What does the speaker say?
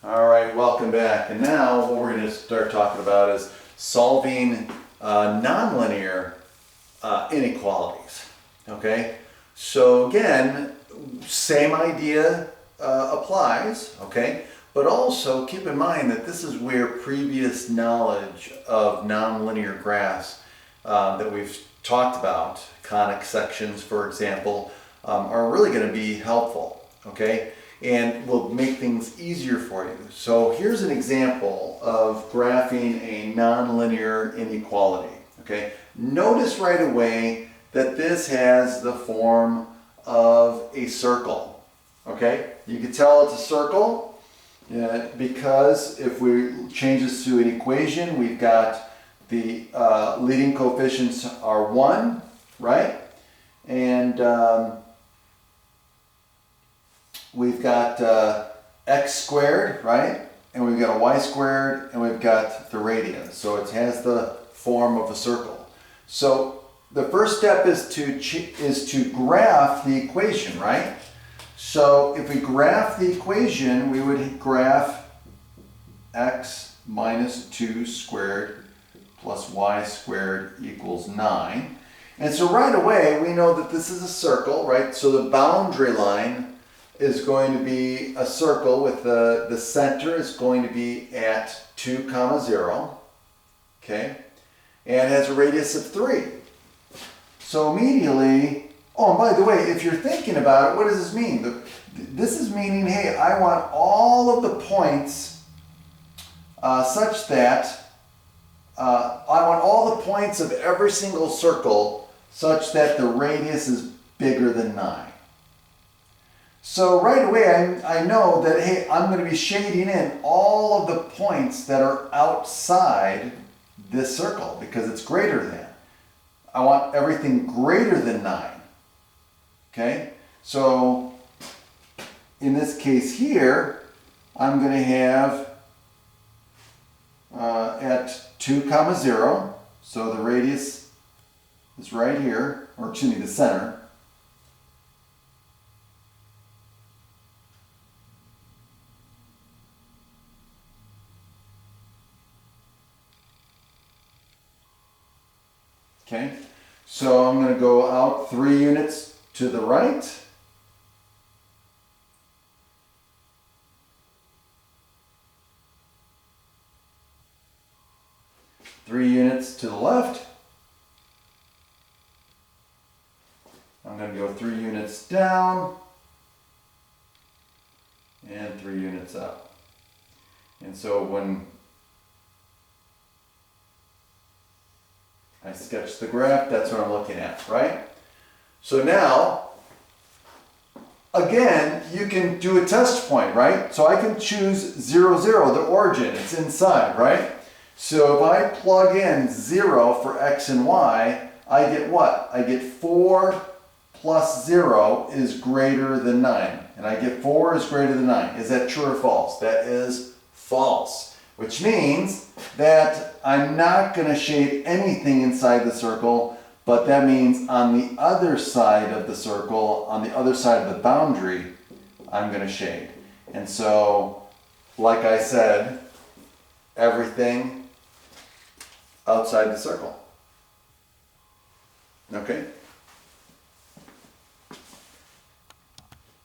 All right, welcome back. And now what we're going to start talking about is solving nonlinear inequalities. Okay, so again, same idea applies. Okay, but also keep in mind that this is where previous knowledge of nonlinear graphs that we've talked about, conic sections, for example, are really going to be helpful. Okay. And will make things easier for you. So here's an example of graphing a nonlinear inequality. Okay, notice right away that this has the form of a circle. Okay, you can tell it's a circle because if we change this to an equation, we've got the leading coefficients are 1, right? And we've got x squared, right? And we've got a y squared, and we've got the radius. So it has the form of a circle. So the first step is to graph the equation, right? So if we graph the equation, we would graph x minus 2 squared plus y squared equals 9. And so right away, we know that this is a circle, right? So the boundary line is going to be a circle with the center is going to be at 2, 0, okay? And has a radius of 3. So immediately, oh, and by the way, if you're thinking about it, what does this mean? This is meaning, hey, I want all of the points such that, I want all the points of every single circle such that the radius is bigger than 9. So right away, I know that, hey, I'm going to be shading in all of the points that are outside this circle because it's greater than. I want everything greater than 9. Okay? So in this case here, I'm going to have at 2, 0, so the radius is right here, or excuse me, the center. Okay, so I'm going to go out 3 units to the right. Three units to the left. I'm going to go 3 units down and 3 units up. And so when I sketch the graph, that's what I'm looking at, right? So now, again, you can do a test point, right? So I can choose 0, 0, the origin, it's inside, right? So if I plug in 0 for x and y, I get what? I get 4 plus 0 is greater than 9. And I get 4 is greater than 9. Is that true or false? That is false. Which means that I'm not going to shade anything inside the circle, but that means on the other side of the circle, on the other side of the boundary, I'm going to shade. And so, like I said, everything outside the circle. Okay?